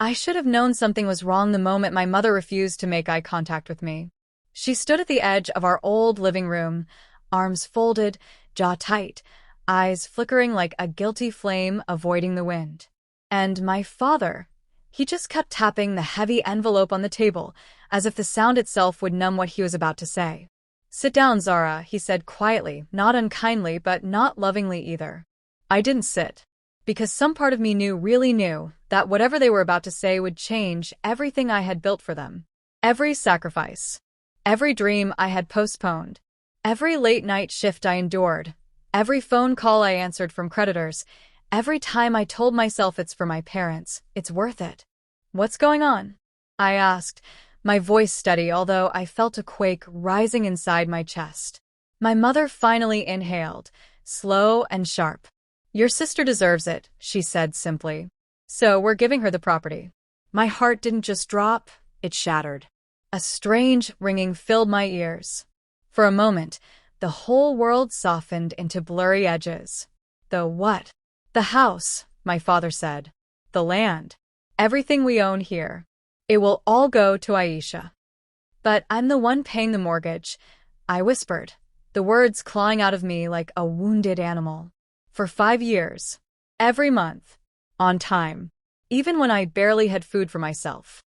I should have known something was wrong the moment my mother refused to make eye contact with me. She stood at the edge of our old living room, arms folded, jaw tight, eyes flickering like a guilty flame avoiding the wind. And my father, he just kept tapping the heavy envelope on the table, as if the sound itself would numb what he was about to say. "Sit down, Zara," he said quietly, not unkindly but not lovingly either. I didn't sit. Because some part of me really knew, that whatever they were about to say would change everything I had built for them. Every sacrifice. Every dream I had postponed. Every late-night shift I endured. Every phone call I answered from creditors. Every time I told myself it's for my parents, it's worth it. "What's going on?" I asked, my voice steady although I felt a quake rising inside my chest. My mother finally inhaled, slow and sharp. "Your sister deserves it," she said simply. "So we're giving her the property." My heart didn't just drop, it shattered. A strange ringing filled my ears. For a moment, the whole world softened into blurry edges. "The what?" "The house," my father said. "The land. Everything we own here. It will all go to Aisha." "But I'm the one paying the mortgage," I whispered, the words clawing out of me like a wounded animal. "For 5 years. Every month. On time. Even when I barely had food for myself."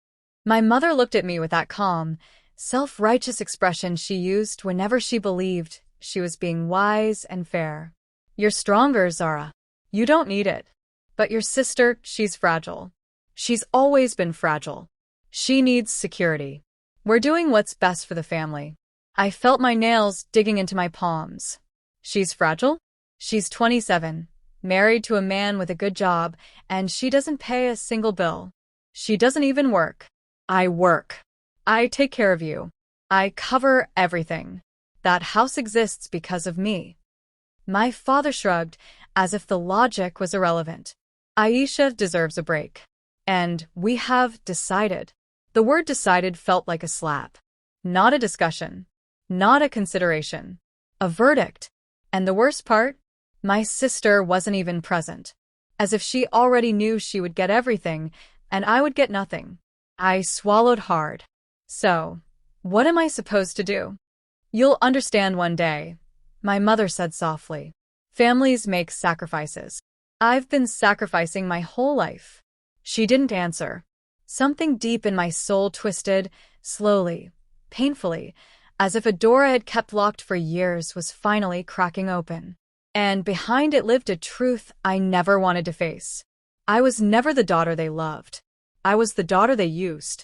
My mother looked at me with that calm, self-righteous expression she used whenever she believed she was being wise and fair. "You're stronger, Zara. You don't need it. But your sister, she's fragile. She's always been fragile. She needs security. We're doing what's best for the family." I felt my nails digging into my palms. "She's fragile?" "She's 27, married to a man with a good job, and she doesn't pay a single bill. She doesn't even work." "I work. I take care of you. I cover everything. That house exists because of me." My father shrugged, as if the logic was irrelevant. "Aisha deserves a break. And we have decided." The word decided felt like a slap. Not a discussion. Not a consideration. A verdict. And the worst part? My sister wasn't even present. As if she already knew she would get everything, and I would get nothing. I swallowed hard. "So, what am I supposed to do?" "You'll understand one day," my mother said softly. "Families make sacrifices. I've been sacrificing my whole life." She didn't answer. Something deep in my soul twisted, slowly, painfully, as if a door I had kept locked for years was finally cracking open. And behind it lived a truth I never wanted to face. I was never the daughter they loved. I was the daughter they used.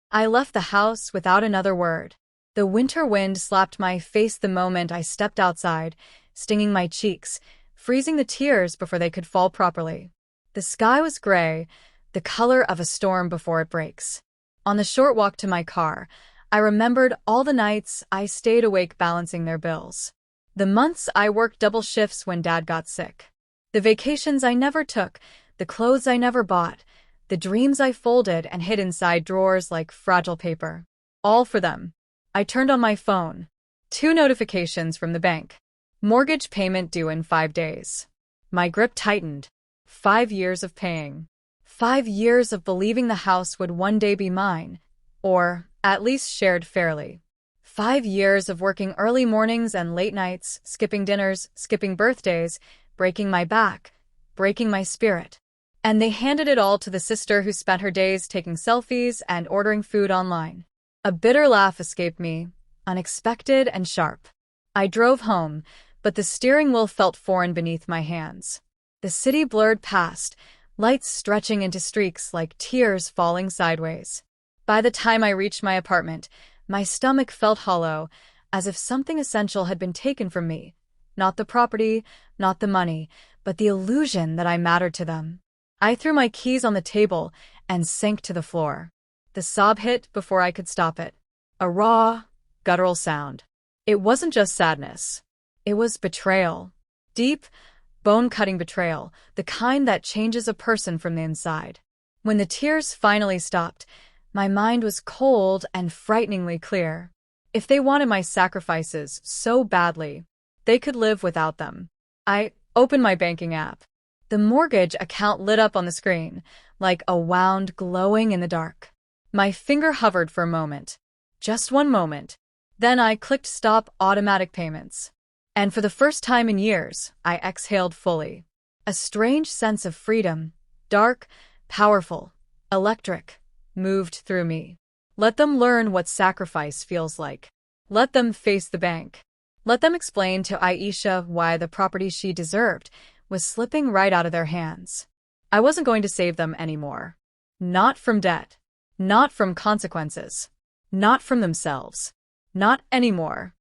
I left the house without another word. The winter wind slapped my face the moment I stepped outside, stinging my cheeks, freezing the tears before they could fall properly. The sky was gray, the color of a storm before it breaks. On the short walk to my car, I remembered all the nights I stayed awake balancing their bills. The months I worked double shifts when Dad got sick. The vacations I never took, the clothes I never bought, the dreams I folded and hid inside drawers like fragile paper. All for them. I turned on my phone. 2 notifications from the bank. Mortgage payment due in 5 days. My grip tightened. 5 years of paying. 5 years of believing the house would one day be mine, or at least shared fairly. 5 years of working early mornings and late nights, skipping dinners, skipping birthdays, breaking my back, breaking my spirit. And they handed it all to the sister who spent her days taking selfies and ordering food online. A bitter laugh escaped me, unexpected and sharp. I drove home, but the steering wheel felt foreign beneath my hands. The city blurred past, lights stretching into streaks like tears falling sideways. By the time I reached my apartment, my stomach felt hollow, as if something essential had been taken from me. Not the property, not the money, but the illusion that I mattered to them. I threw my keys on the table and sank to the floor. The sob hit before I could stop it. A raw, guttural sound. It wasn't just sadness. It was betrayal. Deep, bone-cutting betrayal, the kind that changes a person from the inside. When the tears finally stopped, my mind was cold and frighteningly clear. If they wanted my sacrifices so badly, they could live without them. I opened my banking app. The mortgage account lit up on the screen, like a wound glowing in the dark. My finger hovered for a moment. Just one moment. Then I clicked Stop Automatic Payments. And for the first time in years, I exhaled fully. A strange sense of freedom, dark, powerful, electric, moved through me. Let them learn what sacrifice feels like. Let them face the bank. Let them explain to Aisha why the property she deserved was slipping right out of their hands. I wasn't going to save them anymore. Not from debt. Not from consequences. Not from themselves. Not anymore.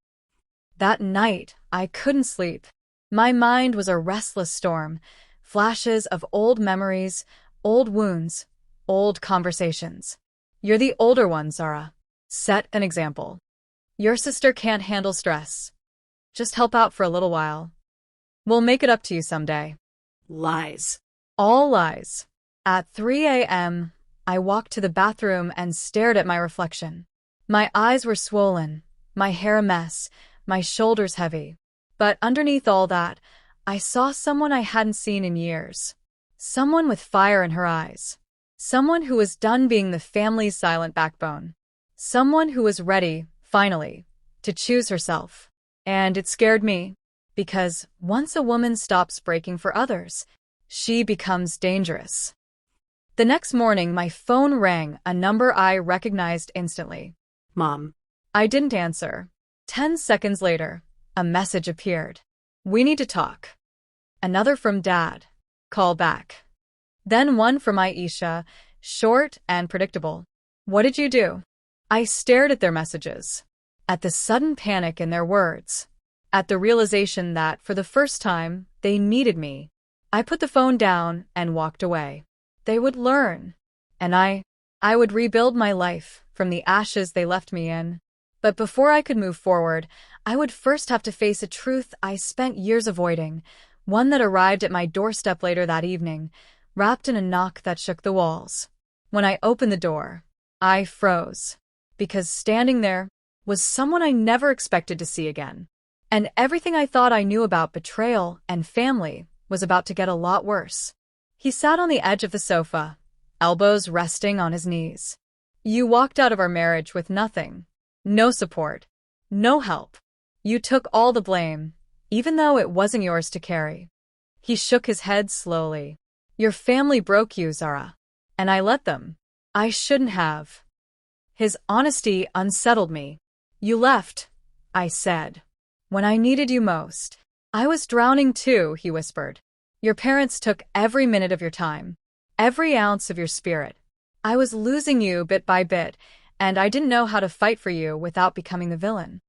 That night, I couldn't sleep. My mind was a restless storm, flashes of old memories, old wounds, old conversations. You're the older one, Zara. Set an example. Your sister can't handle stress. Just help out for a little while. We'll make it up to you someday. Lies. All lies. At 3 a.m., I walked to the bathroom and stared at my reflection. My eyes were swollen, my hair a mess, my shoulders heavy. But underneath all that, I saw someone I hadn't seen in years. Someone with fire in her eyes. Someone who was done being the family's silent backbone. Someone who was ready, finally, to choose herself. And it scared me, because once a woman stops breaking for others, she becomes dangerous. The next morning, my phone rang, a number I recognized instantly. Mom. I didn't answer. 10 seconds later, a message appeared. We need to talk. Another from Dad. Call back. Then one from Aisha, short and predictable. What did you do? I stared at their messages, at the sudden panic in their words, at the realization that, for the first time, they needed me. I put the phone down and walked away. They would learn, and I would rebuild my life from the ashes they left me in. But before I could move forward, I would first have to face a truth I spent years avoiding, one that arrived at my doorstep later that evening, wrapped in a knock that shook the walls. When I opened the door, I froze, because standing there was someone I never expected to see again. And everything I thought I knew about betrayal and family was about to get a lot worse. He sat on the edge of the sofa, elbows resting on his knees. You walked out of our marriage with nothing. No support. No help. You took all the blame, even though it wasn't yours to carry. He shook his head slowly. Your family broke you, Zara. And I let them. I shouldn't have. His honesty unsettled me. You left, I said, when I needed you most. I was drowning too, he whispered. Your parents took every minute of your time, every ounce of your spirit. I was losing you bit by bit, and I didn't know how to fight for you without becoming the villain.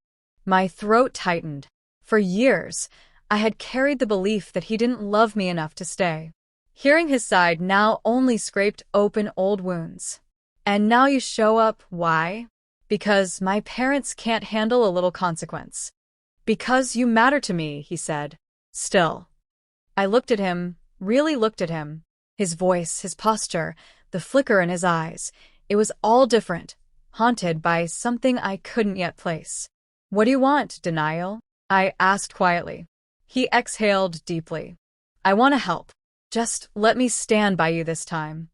My throat tightened. For years, I had carried the belief that he didn't love me enough to stay. Hearing his side now only scraped open old wounds. And now you show up, why? Because my parents can't handle a little consequence. Because you matter to me, he said. Still. I looked at him, really looked at him. His voice, his posture, the flicker in his eyes. It was all different, haunted by something I couldn't yet place. What do you want, denial? I asked quietly. He exhaled deeply. I want to help. Just let me stand by you this time.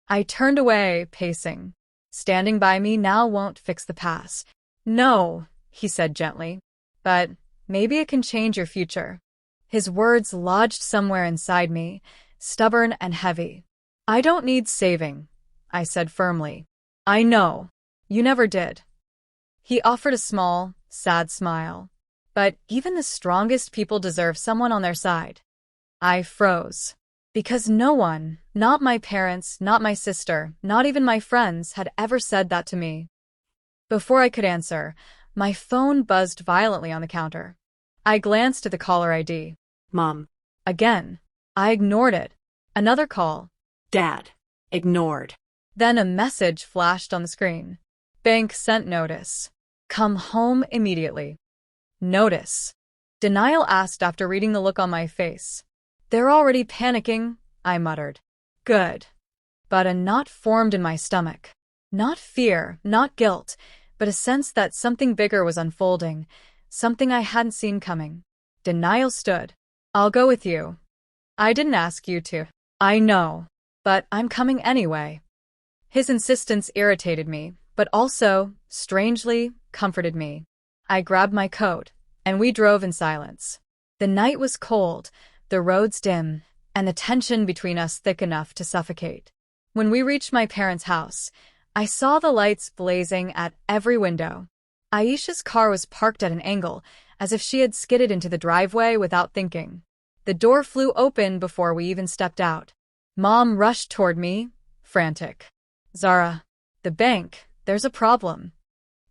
I turned away, pacing. Standing by me now won't fix the past. No, he said gently. But maybe it can change your future. His words lodged somewhere inside me, stubborn and heavy. I don't need saving, I said firmly. I know. You never did. He offered a small, sad smile. But even the strongest people deserve someone on their side. I froze. Because no one, not my parents, not my sister, not even my friends, had ever said that to me. Before I could answer, my phone buzzed violently on the counter. I glanced at the caller ID. Mom. Again. I ignored it. Another call. Dad. Ignored. Then a message flashed on the screen. Bank sent notice. Come home immediately. Notice. Denial asked after reading the look on my face. They're already panicking, I muttered. Good. But a knot formed in my stomach. Not fear, not guilt, but a sense that something bigger was unfolding, something I hadn't seen coming. Denial stood. I'll go with you. I didn't ask you to. I know, but I'm coming anyway. His insistence irritated me, but also, strangely, comforted me. I grabbed my coat, and we drove in silence. The night was cold, the roads dim, and the tension between us thick enough to suffocate. When we reached my parents' house, I saw the lights blazing at every window. Aisha's car was parked at an angle, as if she had skidded into the driveway without thinking. The door flew open before we even stepped out. Mom rushed toward me, frantic. Zara, the bank, there's a problem.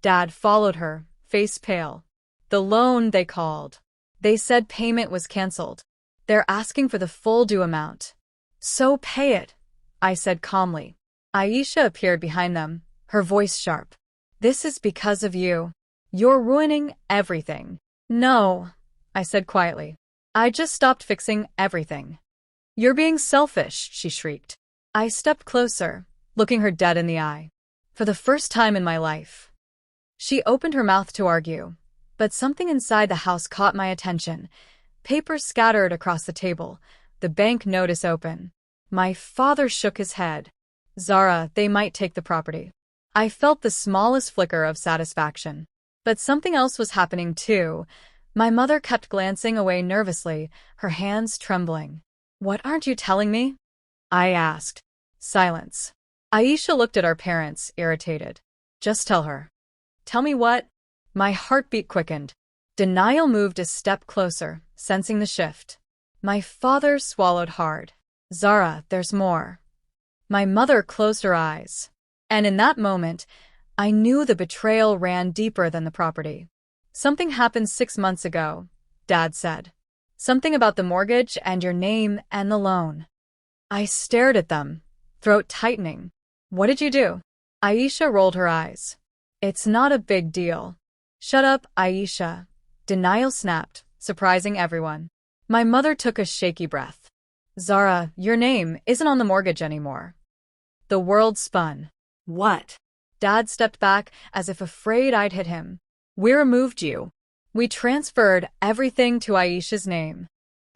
Dad followed her, face pale. The loan, they called. They said payment was canceled. They're asking for the full due amount. So pay it, I said calmly. Aisha appeared behind them, her voice sharp. This is because of you. You're ruining everything. No, I said quietly. I just stopped fixing everything. You're being selfish, she shrieked. I stepped closer, looking her dead in the eye. For the first time in my life. She opened her mouth to argue, but something inside the house caught my attention. Papers scattered across the table, the bank notice open. My father shook his head. Zara, they might take the property. I felt the smallest flicker of satisfaction. But something else was happening too. My mother kept glancing away nervously, her hands trembling. What aren't you telling me? I asked. Silence. Aisha looked at our parents, irritated. Just tell her. Tell me what? My heartbeat quickened. Denial moved a step closer, sensing the shift. My father swallowed hard. Zara, there's more. My mother closed her eyes. And in that moment, I knew the betrayal ran deeper than the property. Something happened 6 months ago, Dad said. Something about the mortgage and your name and the loan. I stared at them, throat tightening. What did you do? Aisha rolled her eyes. It's not a big deal. Shut up, Aisha. Denial snapped, surprising everyone. My mother took a shaky breath. Zara, your name isn't on the mortgage anymore. The world spun. What? Dad stepped back as if afraid I'd hit him. We removed you. We transferred everything to Aisha's name.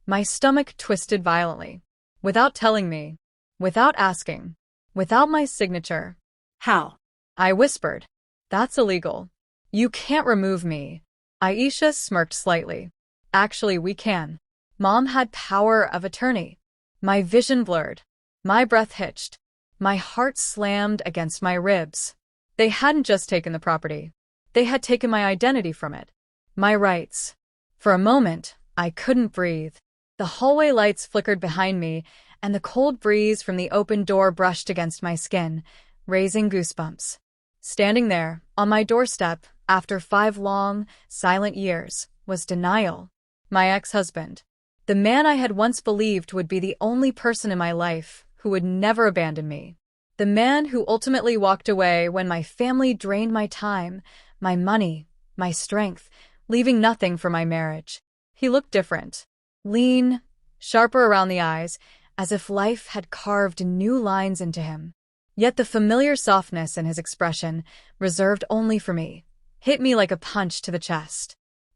My stomach twisted violently. Without telling me. Without asking. Without my signature. How? I whispered. That's illegal. You can't remove me. Aisha smirked slightly. Actually, we can. Mom had power of attorney. My vision blurred. My breath hitched. My heart slammed against my ribs. They hadn't just taken the property. They had taken my identity from it. My rights. For a moment, I couldn't breathe. The hallway lights flickered behind me, and the cold breeze from the open door brushed against my skin, raising goosebumps. Standing there, on my doorstep, after 5 long, silent years, was Denial. My ex-husband. The man I had once believed would be the only person in my life who would never abandon me. The man who ultimately walked away when my family drained my time, my money, my strength, leaving nothing for my marriage. He looked different. Lean, sharper around the eyes, as if life had carved new lines into him. Yet the familiar softness in his expression, reserved only for me, hit me like a punch to the chest.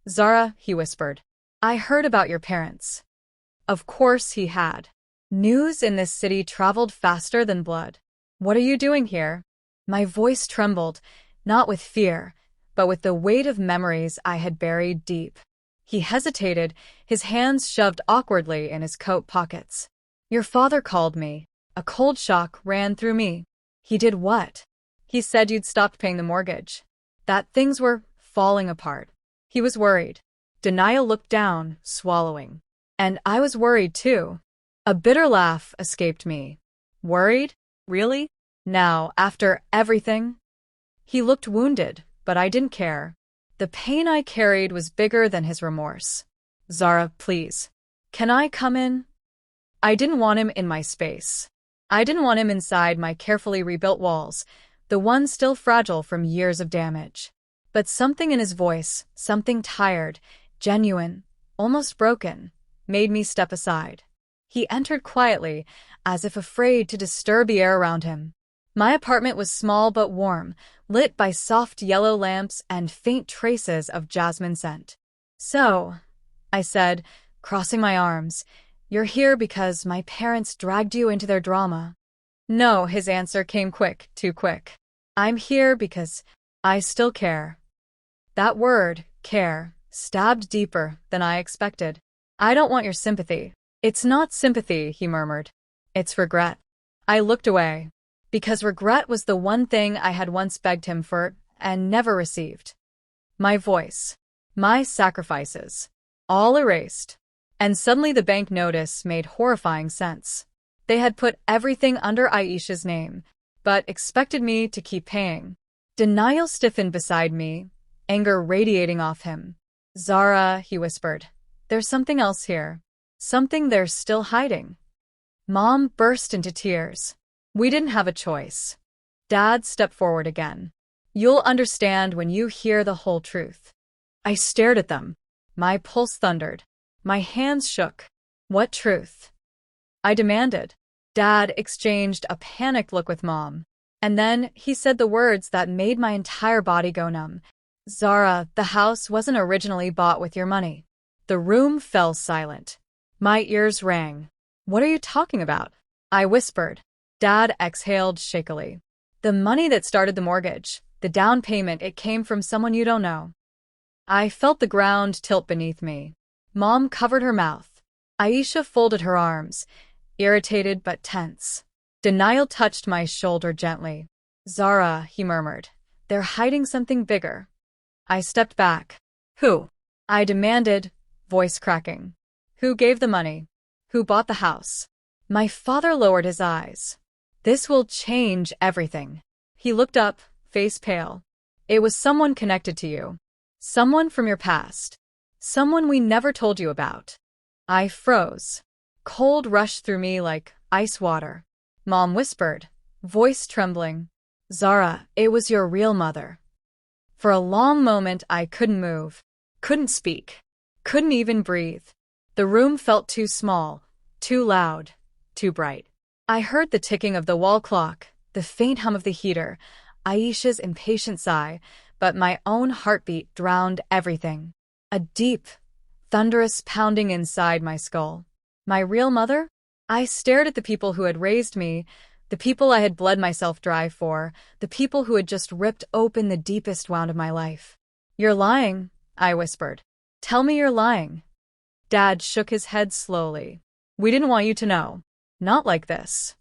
Zara, he whispered, I heard about your parents. Of course he had. News in this city traveled faster than blood. What are you doing here? My voice trembled, not with fear, but with the weight of memories I had buried deep. He hesitated, his hands shoved awkwardly in his coat pockets. Your father called me. A cold shock ran through me. He did what? He said you'd stopped paying the mortgage. That things were falling apart. He was worried. Denial looked down, swallowing. And I was worried too. A bitter laugh escaped me. Worried? Really? Now, after everything? He looked wounded, but I didn't care. The pain I carried was bigger than his remorse. Zara, please. Can I come in? I didn't want him in my space. I didn't want him inside my carefully rebuilt walls, the ones still fragile from years of damage. But something in his voice, something tired, genuine, almost broken, made me step aside. He entered quietly, as if afraid to disturb the air around him. My apartment was small but warm, lit by soft yellow lamps and faint traces of jasmine scent. So, I said, crossing my arms, You're here because my parents dragged you into their drama. No, his answer came quick, too quick. I'm here because I still care. That word, care, stabbed deeper than I expected. I don't want your sympathy. It's not sympathy, he murmured. It's regret. I looked away, because regret was the one thing I had once begged him for and never received. My voice, my sacrifices, all erased. And suddenly the bank notice made horrifying sense. They had put everything under Aisha's name, but expected me to keep paying. Denial stiffened beside me, anger radiating off him. Zara, he whispered, there's something else here. Something they're still hiding. Mom burst into tears. We didn't have a choice. Dad stepped forward again. You'll understand when you hear the whole truth. I stared at them. My pulse thundered. My hands shook. What truth? I demanded. Dad exchanged a panicked look with Mom. And then he said the words that made my entire body go numb. Zara, the house wasn't originally bought with your money. The room fell silent. My ears rang. What are you talking about? I whispered. Dad exhaled shakily. The money that started the mortgage, the down payment, it came from someone you don't know. I felt the ground tilt beneath me. Mom covered her mouth. Aisha folded her arms, irritated but tense. Denial touched my shoulder gently. Zara, he murmured. They're hiding something bigger. I stepped back. Who? I demanded, voice cracking. Who gave the money? Who bought the house? My father lowered his eyes. This will change everything. He looked up, face pale. It was someone connected to you. Someone from your past. Someone we never told you about. I froze. Cold rushed through me like ice water. Mom whispered, voice trembling. Zara, it was your real mother. For a long moment I couldn't move, couldn't speak, couldn't even breathe. The room felt too small, too loud, too bright. I heard the ticking of the wall clock, the faint hum of the heater, Aisha's impatient sigh, but my own heartbeat drowned everything. A deep, thunderous pounding inside my skull. My real mother? I stared at the people who had raised me, the people I had bled myself dry for, the people who had just ripped open the deepest wound of my life. You're lying, I whispered. Tell me you're lying. Dad shook his head slowly. We didn't want you to know. Not like this.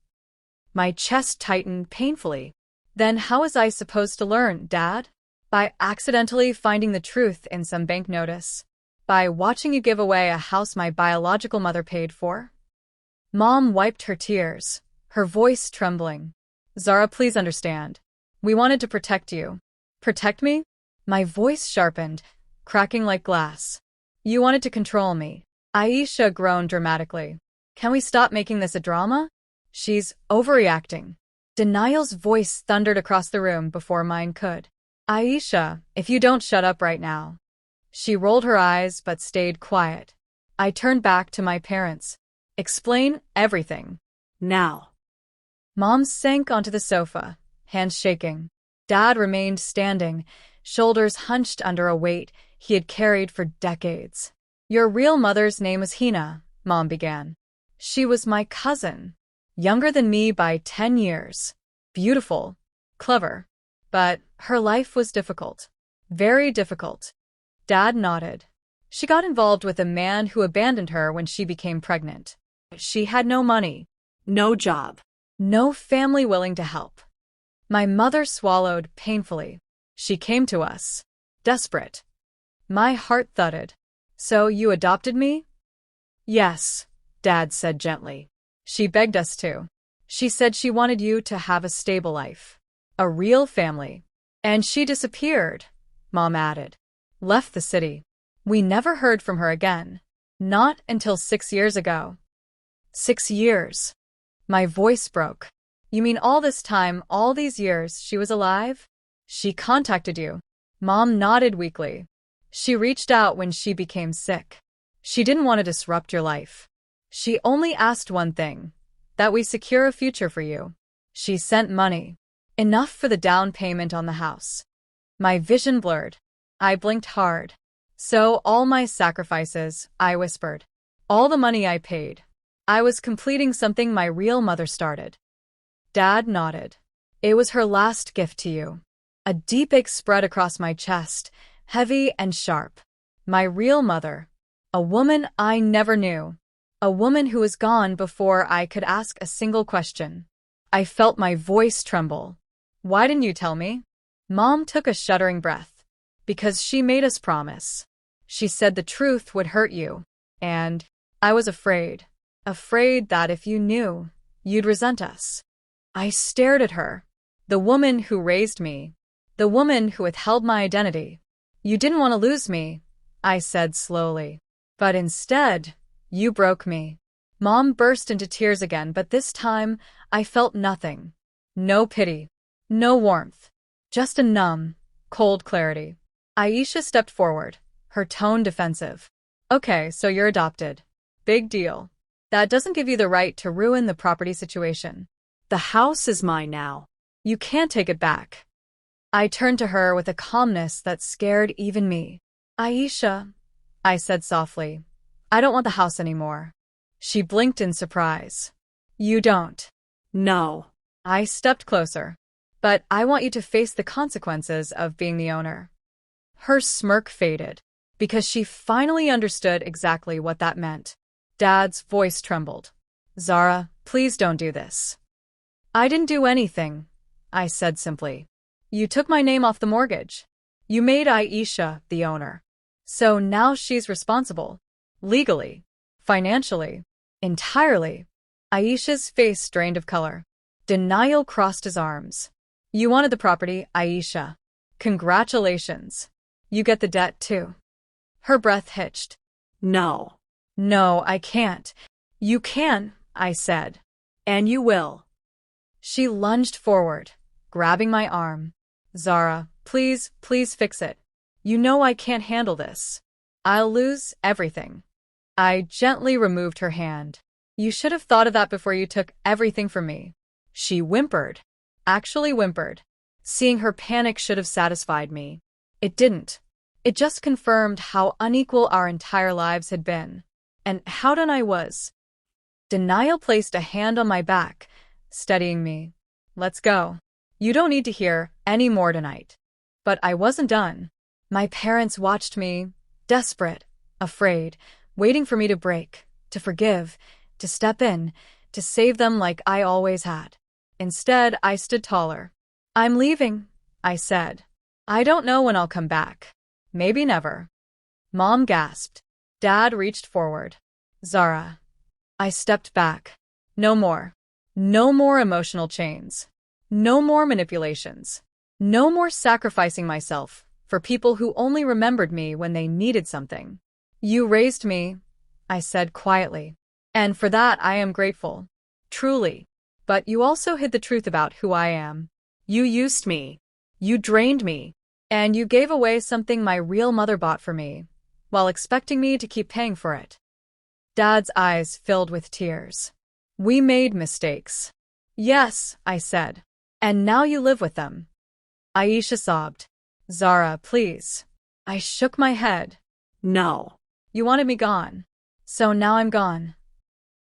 My chest tightened painfully. Then how was I supposed to learn, Dad? By accidentally finding the truth in some bank notice. By watching you give away a house my biological mother paid for. Mom wiped her tears, her voice trembling. Zara, please understand. We wanted to protect you. Protect me? My voice sharpened, cracking like glass. You wanted to control me. Aisha groaned dramatically. Can we stop making this a drama? She's overreacting. Denial's voice thundered across the room before mine could. Aisha, if you don't shut up right now. She rolled her eyes but stayed quiet. I turned back to my parents. Explain everything. Now. Mom sank onto the sofa, hands shaking. Dad remained standing, shoulders hunched under a weight he had carried for decades. Your real mother's name was Hina, Mom began. She was my cousin, younger than me by 10 years. Beautiful, clever. But her life was difficult. Very difficult. Dad nodded. She got involved with a man who abandoned her when she became pregnant. She had no money. No job. No family willing to help. My mother swallowed painfully. She came to us. Desperate. My heart thudded. So you adopted me? Yes, Dad said gently. She begged us to. She said she wanted you to have a stable life. A real family. And she disappeared, Mom added. Left the city. We never heard from her again. Not until 6 years ago. 6 years. My voice broke. You mean all this time, all these years, she was alive? She contacted you. Mom nodded weakly. She reached out when she became sick. She didn't want to disrupt your life. She only asked one thing, that we secure a future for you. She sent money. Enough for the down payment on the house. My vision blurred. I blinked hard. So all my sacrifices, I whispered. All the money I paid, I was completing something my real mother started. Dad nodded. It was her last gift to you. A deep ache spread across my chest, heavy and sharp. My real mother. A woman I never knew. A woman who was gone before I could ask a single question. I felt my voice tremble. Why didn't you tell me? Mom took a shuddering breath. Because she made us promise. She said the truth would hurt you. And I was afraid. Afraid that if you knew, you'd resent us. I stared at her. The woman who raised me. The woman who withheld my identity. You didn't want to lose me, I said slowly. But instead, you broke me. Mom burst into tears again, but this time, I felt nothing. No pity. No warmth. Just a numb, cold clarity. Aisha stepped forward, her tone defensive. Okay, so you're adopted. Big deal. That doesn't give you the right to ruin the property situation. The house is mine now. You can't take it back. I turned to her with a calmness that scared even me. Aisha, I said softly, I don't want the house anymore. She blinked in surprise. You don't? No. I stepped closer. But I want you to face the consequences of being the owner. Her smirk faded, because she finally understood exactly what that meant. Dad's voice trembled. Zara, please don't do this. I didn't do anything, I said simply. You took my name off the mortgage. You made Aisha the owner. So now she's responsible. Legally. Financially. Entirely. Aisha's face drained of color. Denial crossed his arms. You wanted the property, Aisha. Congratulations. You get the debt too. Her breath hitched. No. No, I can't. You can, I said. And you will. She lunged forward, grabbing my arm. Zara, please, please fix it. You know I can't handle this. I'll lose everything. I gently removed her hand. You should have thought of that before you took everything from me. She whimpered. Actually whimpered. Seeing her panic should have satisfied me. It didn't. It just confirmed how unequal our entire lives had been. And how done I was. Denial placed a hand on my back, steadying me. Let's go. You don't need to hear any more tonight. But I wasn't done. My parents watched me, desperate, afraid, waiting for me to break, to forgive, to step in, to save them like I always had. Instead, I stood taller. I'm leaving, I said. I don't know when I'll come back. Maybe never. Mom gasped. Dad reached forward. Zara. I stepped back. No more. No more emotional chains. No more manipulations. No more sacrificing myself for people who only remembered me when they needed something. You raised me, I said quietly. And for that I am grateful. Truly. But you also hid the truth about who I am. You used me. You drained me. And you gave away something my real mother bought for me, while expecting me to keep paying for it. Dad's eyes filled with tears. We made mistakes. Yes, I said. And now you live with them. Aisha sobbed. Zara, please. I shook my head. No. You wanted me gone. So now I'm gone.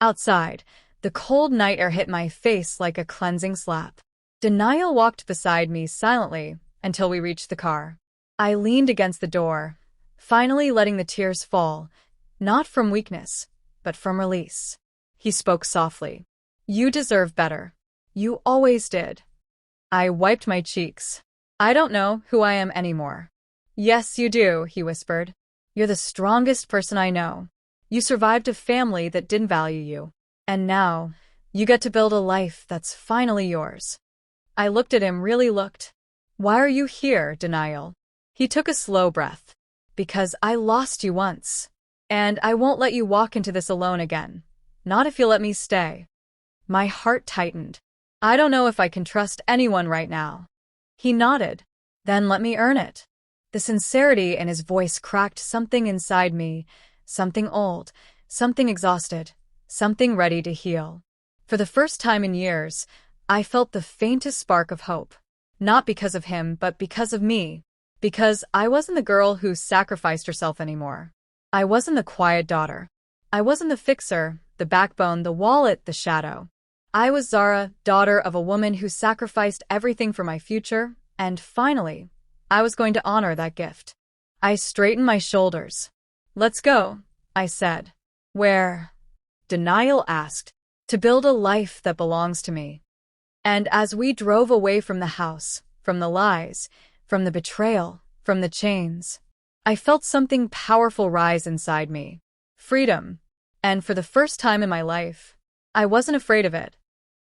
Outside, the cold night air hit my face like a cleansing slap. Denial walked beside me silently until we reached the car. I leaned against the door, finally letting the tears fall, not from weakness, but from release. He spoke softly. You deserve better. You always did. I wiped my cheeks. I don't know who I am anymore. Yes, you do, he whispered. You're the strongest person I know. You survived a family that didn't value you. And now, you get to build a life that's finally yours. I looked at him, really looked. Why are you here, Denial? He took a slow breath. Because I lost you once. And I won't let you walk into this alone again. Not if you let me stay. My heart tightened. I don't know if I can trust anyone right now. He nodded. Then let me earn it. The sincerity in his voice cracked something inside me, something old, something exhausted, something ready to heal. For the first time in years, I felt the faintest spark of hope. Not because of him, but because of me. Because I wasn't the girl who sacrificed herself anymore. I wasn't the quiet daughter. I wasn't the fixer the backbone, the wallet, the shadow. I was Zara, daughter of a woman who sacrificed everything for my future, and finally, I was going to honor that gift. I straightened my shoulders. "Let's go," I said. "Where?" Denial asked. "To build a life that belongs to me." And as we drove away from the house, from the lies, from the betrayal, from the chains, I felt something powerful rise inside me. Freedom. And for the first time in my life, I wasn't afraid of it.